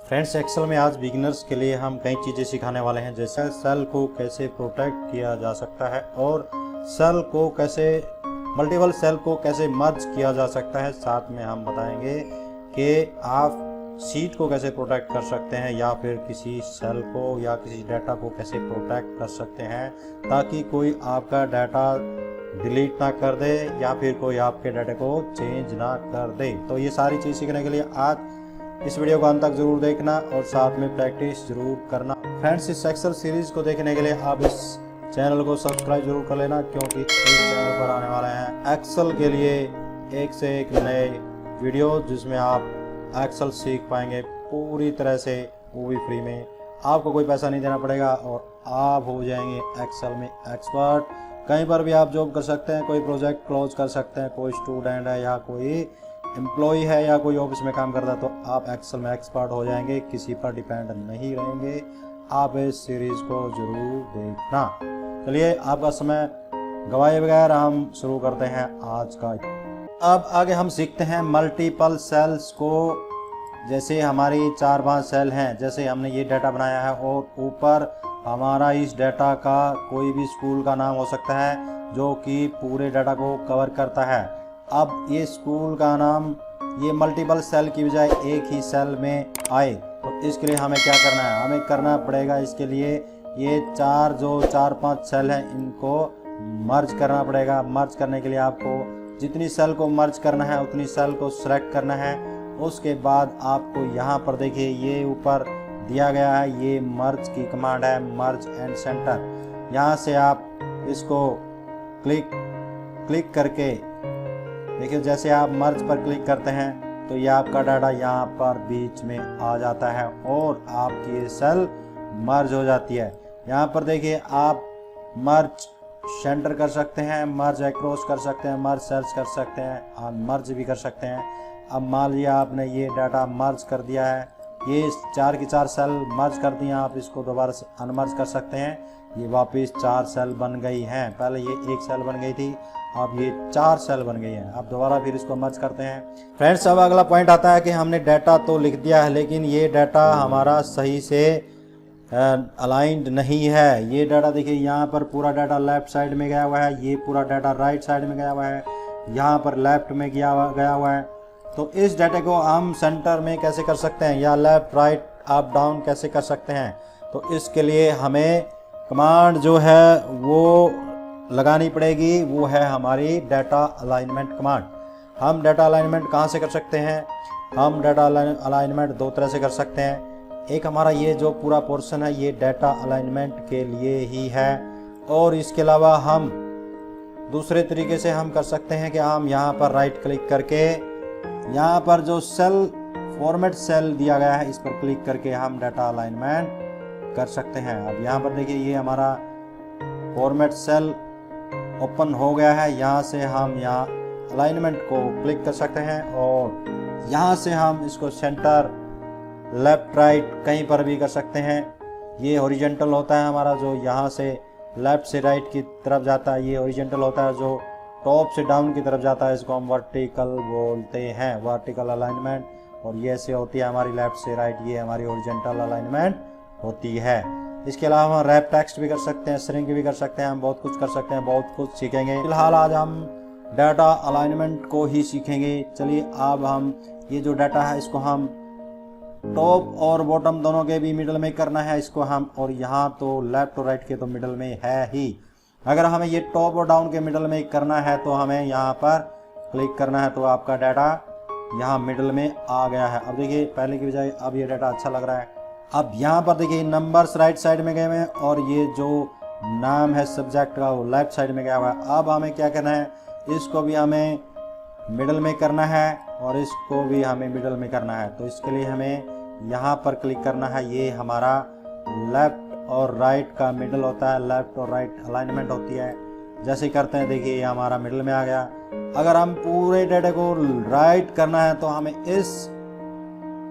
Friends, Excel में आज beginners के लिए हम कई चीज़ें सिखाने वाले हैं, जैसे सेल को कैसे प्रोटेक्ट किया जा सकता है और सेल को कैसे मल्टीपल सेल को कैसे मर्ज किया जा सकता है। साथ में हम बताएंगे कि आप शीट को कैसे प्रोटेक्ट कर सकते हैं या फिर किसी सेल को या किसी डाटा को कैसे प्रोटेक्ट कर सकते हैं ताकि कोई आपका डाटा डिलीट ना कर दे या फिर कोई आपके डाटा को चेंज ना कर दे। तो ये सारी चीज़ सीखने के लिए आज इस वीडियो को अंत तक जरूर देखना और साथ में प्रैक्टिस जरूर करना। फ्रेंड्स, इस एक्सेल सीरीज को देखने के लिए आप इस चैनल को सब्सक्राइब जरूर कर लेना, क्योंकि इस चैनल पर आने वाले हैं एक्सेल के लिए एक से एक नए वीडियो जिसमें आप एक्सेल सीख पाएंगे पूरी तरह से, वो भी फ्री में। आपको कोई पैसा नहीं देना पड़ेगा और आप हो जाएंगे एक्सेल में एक्सपर्ट। कहीं पर भी आप जॉब कर सकते हैं, कोई प्रोजेक्ट क्लोज कर सकते हैं, कोई स्टूडेंट है या कोई एम्प्लॉय है या कोई ऑफिस में काम करता है तो आप एक्सेल में एक्सपर्ट हो जाएंगे, किसी पर डिपेंड नहीं रहेंगे। आप इस सीरीज को जरूर देखना। चलिए, आपका समय गवाए बगैर हम शुरू करते हैं आज का। अब आगे हम सीखते हैं मल्टीपल सेल्स को। जैसे हमारी 4-5 सेल हैं, जैसे हमने ये डाटा बनाया है और ऊपर हमारा इस डाटा का कोई भी स्कूल का नाम हो सकता है जो कि पूरे डाटा को कवर करता है। अब ये स्कूल का नाम ये मल्टीपल सेल की बजाय एक ही सेल में आए तो इसके लिए हमें क्या करना है, हमें करना पड़ेगा इसके लिए ये 4-5 सेल हैं इनको मर्ज करना पड़ेगा। मर्ज करने के लिए आपको जितनी सेल को मर्ज करना है उतनी सेल को सिलेक्ट करना है। उसके बाद आपको यहाँ पर देखिए ये ऊपर दिया गया है, ये मर्ज की कमांड है, मर्ज एंड सेंटर। यहाँ से आप इसको क्लिक करके देखिए, जैसे आप मर्ज पर क्लिक करते हैं तो ये आपका डाटा यहाँ पर बीच में आ जाता है और आपकी ये सेल मर्ज हो जाती है। यहाँ पर देखिए आप मर्ज सेंटर कर सकते हैं, मर्ज एक्रॉस कर सकते हैं, मर्ज सर्च कर सकते हैं, अनमर्ज भी कर सकते हैं। अब मान लिया आपने ये डाटा मर्ज कर दिया है, ये 4 की 4 सेल मर्ज कर दी हैं, आप इसको दोबारा से अनमर्ज कर सकते हैं। ये वापस 4 सेल बन गई हैं। पहले ये 1 सेल बन गई थी, अब ये 4 सेल बन गई हैं। अब दोबारा फिर इसको मर्ज करते हैं। फ्रेंड्स, अब अगला पॉइंट आता है कि हमने डाटा तो लिख दिया है लेकिन ये डाटा हमारा सही से अलाइंड नहीं है। ये डाटा देखिए, यहाँ पर पूरा डाटा लेफ्ट साइड में गया हुआ है, ये पूरा डाटा राइट साइड में गया हुआ है, यहाँ पर लेफ्ट में गया हुआ है। तो इस डाटा को हम सेंटर में कैसे कर सकते हैं या लेफ्ट राइट अप डाउन कैसे कर सकते हैं? तो इसके लिए हमें कमांड जो है वो लगानी पड़ेगी, वो है हमारी डाटा अलाइनमेंट कमांड। हम डाटा अलाइनमेंट कहाँ से कर सकते हैं? हम डाटा अलाइनमेंट 2 तरह से कर सकते हैं। एक हमारा ये जो पूरा पोर्शन है ये डाटा अलाइनमेंट के लिए ही है, और इसके अलावा हम दूसरे तरीके से हम कर सकते हैं कि हम यहाँ पर राइट क्लिक करके यहाँ पर जो सेल फॉर्मेट सेल दिया गया है इस पर क्लिक करके हम डाटा अलाइनमेंट कर सकते हैं। अब यहाँ पर देखिए ये हमारा फॉर्मेट सेल ओपन हो गया है। यहाँ से हम यहाँ अलाइनमेंट को क्लिक कर सकते हैं और यहाँ से हम इसको सेंटर लेफ्ट राइट कहीं पर भी कर सकते हैं। ये हॉरिजॉन्टल होता है हमारा, जो यहाँ से लेफ्ट से राइट की तरफ जाता है ये हॉरिजॉन्टल होता है, जो टॉप से डाउन की तरफ जाता है इसको हम वर्टिकल बोलते हैं, वर्टिकल अलाइनमेंट। और ये ऐसे होती है हमारी लेफ्ट से राइट, ये हमारी हॉरिजॉन्टल अलाइनमेंट होती है। इसके अलावा हम रैप टेक्स्ट भी कर सकते हैं, श्रिंक भी कर सकते हैं, हम बहुत कुछ कर सकते हैं, बहुत कुछ सीखेंगे। फिलहाल आज हम डाटा अलाइनमेंट को ही सीखेंगे। चलिए, अब हम ये जो डाटा है इसको हम टॉप और बॉटम दोनों के भी मिडल में करना है इसको हम, और यहाँ तो लेफ्ट और राइट के तो मिडल में है ही। अगर हमें ये टॉप और डाउन के मिडल में करना है तो हमें यहाँ पर क्लिक करना है तो आपका डाटा यहाँ मिडल में आ गया है। अब देखिए पहले की बजाय अब ये डाटा अच्छा लग रहा है। अब यहाँ पर देखिए नंबर्स राइट साइड में गए हुए हैं और ये जो नाम है सब्जेक्ट का वो लेफ्ट साइड में गया हुआ है। अब हमें क्या करना है, इसको भी हमें मिडल में करना है और इसको भी हमें मिडल में करना है। तो इसके लिए हमें यहाँ पर क्लिक करना है। ये हमारा लेफ्ट और राइट का मिडल होता है, लेफ्ट और राइट अलाइनमेंट होती है। जैसे करते हैं देखिए ये हमारा मिडल में आ गया। अगर हम पूरे डाटा को राइट करना है तो हमें इस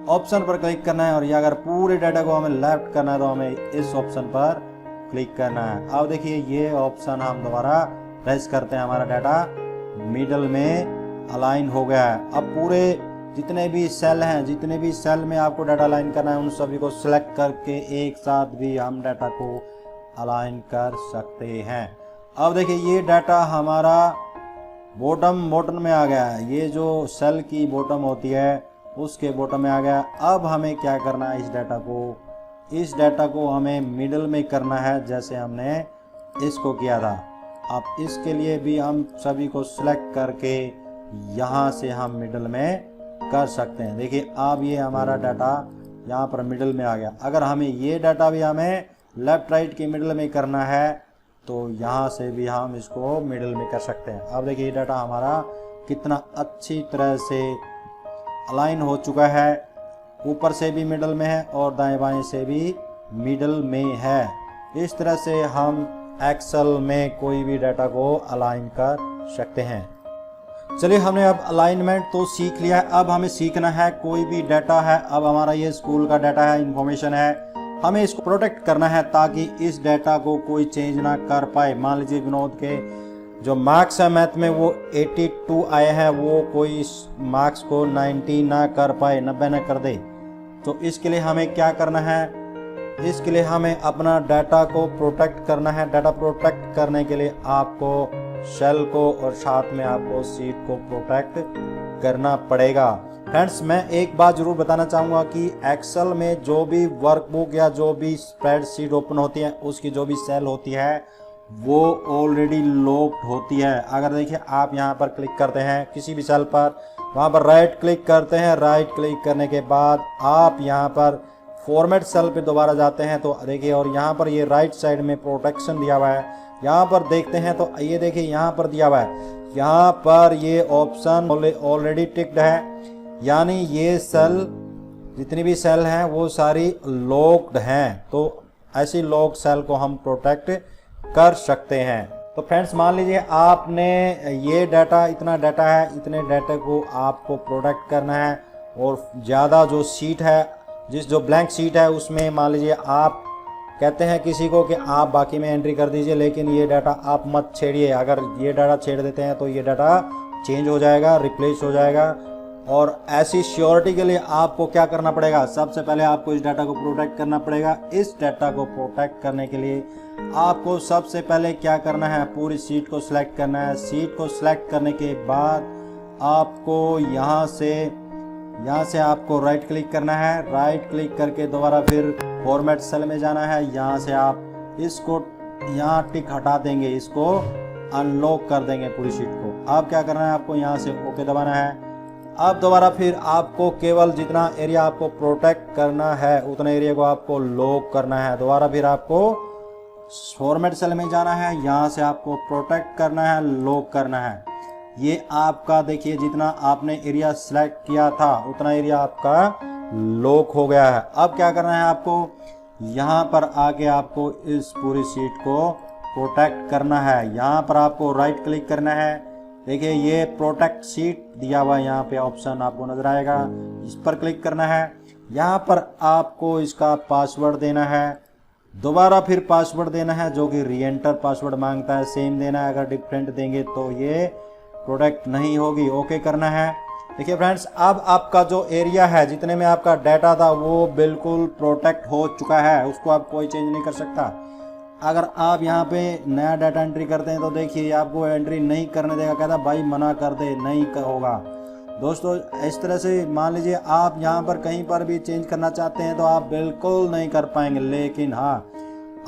ऑप्शन पर क्लिक करना है, और ये अगर पूरे डाटा को हमें लेफ्ट करना है तो हमें इस ऑप्शन पर क्लिक करना है। अब देखिए ये ऑप्शन हम दोबारा प्रेस करते हैं, हमारा डाटा मिडल में अलाइन हो गया है। अब पूरे जितने भी सेल हैं, जितने भी सेल में आपको डाटा अलाइन करना है, उन सभी को सिलेक्ट करके एक साथ भी हम डाटा को अलाइन कर सकते हैं। अब देखिए ये डाटा हमारा बॉटम में आ गया है। ये जो सेल की बॉटम होती है उसके बॉटम में आ गया। अब हमें क्या करना है, इस डाटा को हमें मिडल में करना है, जैसे हमने इसको किया था। अब इसके लिए भी हम सभी को सिलेक्ट करके यहाँ से हम मिडल में कर सकते हैं। देखिए अब ये हमारा डाटा यहाँ पर मिडल में आ गया। अगर हमें ये डाटा भी हमें लेफ्ट राइट के मिडल में करना है तो यहाँ से भी हम इसको मिडल में कर सकते हैं। अब देखिए ये डाटा हमारा कितना अच्छी तरह से अलाइन हो चुका है, ऊपर से भी मिडल में है और दाएं बाएं से भी मिडल में है। इस तरह से हम एक्सेल में कोई भी डाटा को अलाइन कर सकते हैं। चलिए हमने अब अलाइनमेंट तो सीख लिया है। अब हमें सीखना है कोई भी डाटा है, अब हमारा ये स्कूल का डाटा है, इंफॉर्मेशन है, हमें इसको प्रोटेक्ट करना है ताकि इस डाटा को कोई चेंज ना कर पाए। मान लीजिए विनोद के जो मार्क्स है मैथ में वो 82 आए हैं, वो कोई मार्क्स को 90 ना कर पाए, 90 ना कर दे। तो इसके लिए हमें क्या करना है, इसके लिए हमें अपना डाटा को प्रोटेक्ट करना है। डाटा प्रोटेक्ट करने के लिए आपको सेल को और साथ में आपको शीट को प्रोटेक्ट करना पड़ेगा। फ्रेंड्स मैं एक बात जरूर बताना चाहूँगा कि एक्सेल में जो भी वर्कबुक या जो भी स्प्रेडशीट ओपन होती है उसकी जो भी सेल होती है वो ऑलरेडी लॉक्ड होती है। अगर देखिए आप यहाँ पर क्लिक करते हैं किसी भी सेल पर, वहाँ पर राइट क्लिक करते हैं, राइट क्लिक करने के बाद आप यहाँ पर फॉर्मेट सेल पे दोबारा जाते हैं तो देखिए, और यहाँ पर ये राइट साइड में प्रोटेक्शन दिया हुआ है, यहाँ पर देखते हैं तो ये देखिए यहाँ पर दिया हुआ है, यहाँ पर ये ऑप्शन ऑलरेडी टिक्ड है, यानी ये सेल जितनी भी सेल हैं वो सारी लॉक्ड हैं। तो ऐसी लॉक सेल को हम प्रोटेक्ट कर सकते हैं। तो फ्रेंड्स मान लीजिए आपने ये डाटा, इतना डाटा है, इतने डाटा को आपको प्रोटेक्ट करना है और ज़्यादा जो शीट है, जो ब्लैंक शीट है उसमें मान लीजिए आप कहते हैं किसी को कि आप बाकी में एंट्री कर दीजिए, लेकिन ये डाटा आप मत छेड़िए। अगर ये डाटा छेड़ देते हैं तो ये डाटा चेंज हो जाएगा, रिप्लेस हो जाएगा। और ऐसी श्योरिटी के लिए आपको क्या करना पड़ेगा, सबसे पहले आपको इस डाटा को प्रोटेक्ट करना पड़ेगा। इस डाटा को प्रोटेक्ट करने के लिए आपको सबसे पहले क्या करना है, पूरी शीट को सिलेक्ट करना है। शीट को सिलेक्ट करने के बाद आपको यहाँ से आपको राइट क्लिक करना है, राइट क्लिक करके दोबारा फिर फॉर्मेट सेल में जाना है। यहाँ से आप इसको यहाँ टिक हटा देंगे, इसको अनलॉक कर देंगे पूरी शीट को। अब क्या करना है, आपको यहाँ से ओके दबाना है। अब दोबारा फिर आपको केवल जितना एरिया आपको प्रोटेक्ट करना है उतने एरिया को आपको लॉक करना है। दोबारा फिर आपको फॉर्मेट सेल में जाना है, यहाँ से आपको प्रोटेक्ट करना है, लॉक करना है। ये आपका देखिए जितना आपने एरिया सेलेक्ट किया था उतना एरिया आपका लॉक हो गया है। अब क्या करना है, आपको यहाँ पर आके आपको इस पूरी शीट को प्रोटेक्ट करना है। यहाँ पर आपको राइट क्लिक करना है, देखिए ये प्रोटेक्ट शीट दिया हुआ है, यहाँ पे ऑप्शन आपको नजर आएगा, इस पर क्लिक करना है। यहाँ पर आपको इसका पासवर्ड देना है, दोबारा फिर पासवर्ड देना है जो कि री एंटर पासवर्ड मांगता है, सेम देना है। अगर डिफरेंट देंगे तो ये प्रोटेक्ट नहीं होगी, ओके करना है। देखिए फ्रेंड्स अब आपका जो एरिया है, जितने में आपका डाटा था वो बिल्कुल प्रोटेक्ट हो चुका है, उसको आप कोई चेंज नहीं कर सकता। अगर आप यहाँ पे नया डाटा एंट्री करते हैं तो देखिए आपको एंट्री नहीं करने देगा, कहता भाई मना कर दे, नहीं होगा। दोस्तों इस तरह से मान लीजिए आप यहाँ पर कहीं पर भी चेंज करना चाहते हैं तो आप बिल्कुल नहीं कर पाएंगे। लेकिन हाँ,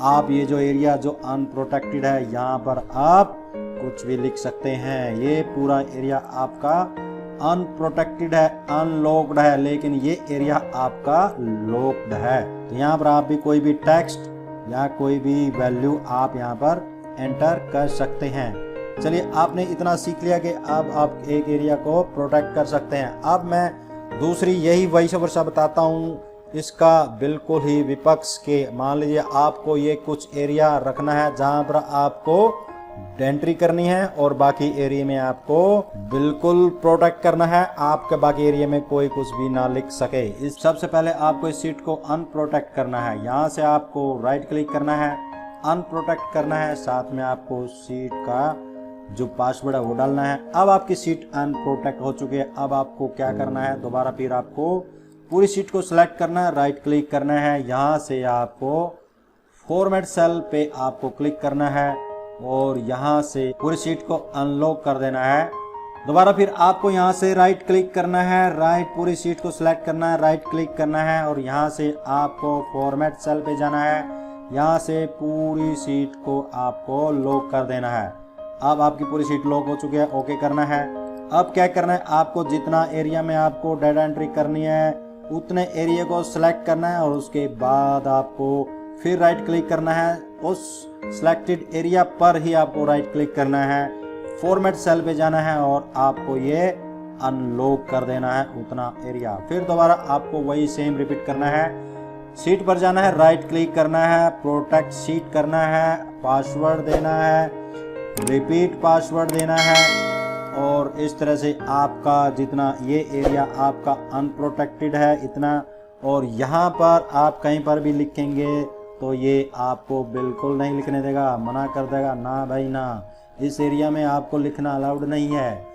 आप ये जो एरिया जो अनप्रोटेक्टेड है यहाँ पर आप कुछ भी लिख सकते हैं। ये पूरा एरिया आपका अनप्रोटेक्टेड है, अनलॉक्ड है, लेकिन ये एरिया आपका लॉक्ड है। तो यहाँ पर आप भी कोई भी टेक्स्ट या कोई भी वैल्यू आप यहाँ पर एंटर कर सकते हैं। चलिए आपने इतना सीख लिया कि अब आप एक एरिया को प्रोटेक्ट कर सकते हैं। अब मैं दूसरी यही वैसे वर्षा बताता हूँ, इसका बिल्कुल ही विपक्ष के। मान लीजिए आपको ये कुछ एरिया रखना है जहाँ पर आपको एंट्री करनी है और बाकी एरिया में आपको बिल्कुल प्रोटेक्ट करना है, आपके बाकी एरिया में कोई कुछ भी ना लिख सके। इस सबसे पहले आपको इस शीट को अनप्रोटेक्ट करना है। यहाँ से आपको राइट क्लिक करना है, अनप्रोटेक्ट करना है, साथ में आपको शीट का जो पासवर्ड है वो डालना है। अब आपकी सीट अनप्रोटेक्ट हो चुकी है। अब आपको क्या करना है, दोबारा फिर आपको पूरी सीट को सिलेक्ट करना है, राइट क्लिक करना है, यहाँ से आपको फॉर्मेट सेल पे आपको क्लिक करना है और यहाँ से पूरी सीट को अनलॉक कर देना है। दोबारा फिर आपको यहाँ से राइट क्लिक करना है, राइट पूरी सीट को सिलेक्ट करना है, राइट क्लिक करना है और यहाँ से आपको फॉर्मेट सेल पे जाना है, यहाँ से पूरी सीट को आपको लॉक कर देना है। अब आपकी पूरी सीट लॉक हो चुकी है, ओके करना है। अब क्या करना है, आपको जितना एरिया में आपको डाटा एंट्री करनी है उतने एरिया को सिलेक्ट करना है और उसके बाद आपको फिर राइट क्लिक करना है। उस सिलेक्टेड एरिया पर ही आपको राइट क्लिक करना है, फॉर्मेट सेल पे जाना है और आपको ये अनलॉक कर देना है उतना एरिया। फिर दोबारा आपको वही सेम रिपीट करना है, सीट पर जाना है, राइट क्लिक करना है, प्रोटेक्ट सीट करना है, पासवर्ड देना है, रिपीट पासवर्ड देना है और इस तरह से आपका जितना ये एरिया आपका अनप्रोटेक्टेड है इतना। और यहाँ पर आप कहीं पर भी लिखेंगे तो ये आपको बिल्कुल नहीं लिखने देगा, मना कर देगा, ना भाई ना, इस एरिया में आपको लिखना अलाउड नहीं है।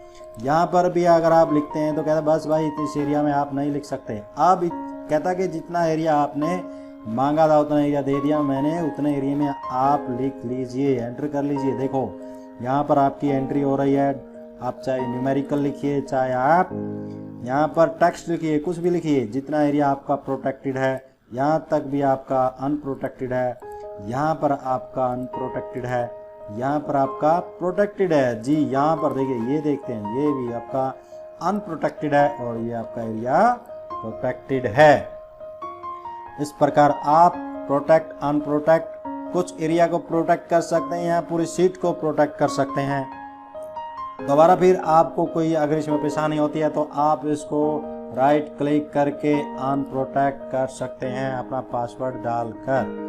यहाँ पर भी अगर आप लिखते हैं तो कहता बस भाई इस एरिया में आप नहीं लिख सकते। अब कहता कि जितना एरिया आपने मांगा था उतना एरिया दे दिया मैंने, उतने एरिया में आप लिख लीजिए, एंटर कर लीजिए। देखो यहाँ पर आपकी एंट्री हो रही है, आप चाहे न्यूमेरिकल लिखिए, चाहे आप यहाँ पर टेक्स्ट लिखिए, कुछ भी लिखिए, जितना एरिया आपका प्रोटेक्टेड है, यहाँ तक भी आपका अनप्रोटेक्टेड है, यहाँ पर आपका अनप्रोटेक्टेड है, यहाँ पर आपका प्रोटेक्टेड है। जी यहाँ पर देखिए, ये देखते हैं, ये भी आपका अनप्रोटेक्टेड है और ये आपका एरिया प्रोटेक्टेड है। इस प्रकार आप प्रोटेक्ट अनप्रोटेक्ट कुछ एरिया को प्रोटेक्ट कर सकते हैं या पूरी सीट को प्रोटेक्ट कर सकते हैं। दोबारा फिर आपको कोई अगर इसमें परेशानी होती है तो आप इसको राइट क्लिक करके अनप्रोटेक्ट कर सकते हैं अपना पासवर्ड डालकर।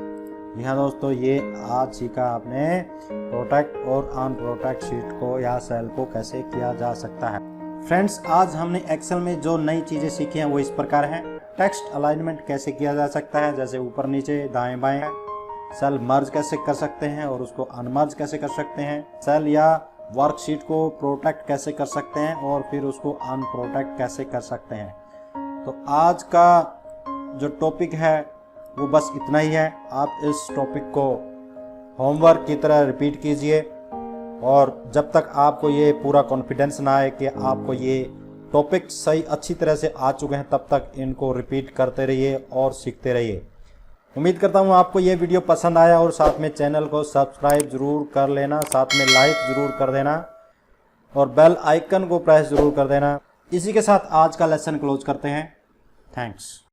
जी हाँ दोस्तों, ये आज सीखा आपने प्रोटेक्ट और अनप्रोटेक्ट सीट को या सेल को कैसे किया जा सकता है। फ्रेंड्स, आज हमने एक्सेल में जो नई चीज़ें सीखी हैं वो इस प्रकार हैं। टेक्स्ट अलाइनमेंट कैसे किया जा सकता है, जैसे ऊपर नीचे दाएं बाएं। सेल मर्ज कैसे कर सकते हैं और उसको अनमर्ज कैसे कर सकते हैं। सेल या वर्कशीट को प्रोटेक्ट कैसे कर सकते हैं और फिर उसको अनप्रोटेक्ट कैसे कर सकते हैं। तो आज का जो टॉपिक है वो बस इतना ही है। आप इस टॉपिक को होमवर्क की तरह रिपीट कीजिए और जब तक आपको ये पूरा कॉन्फिडेंस ना आए कि आपको ये टॉपिक सही अच्छी तरह से आ चुके हैं, तब तक इनको रिपीट करते रहिए और सीखते रहिए। उम्मीद करता हूँ आपको ये वीडियो पसंद आया और साथ में चैनल को सब्सक्राइब ज़रूर कर लेना, साथ में लाइक ज़रूर कर देना और बेल आइकन को प्रेस ज़रूर कर देना। इसी के साथ आज का लेसन क्लोज करते हैं। थैंक्स।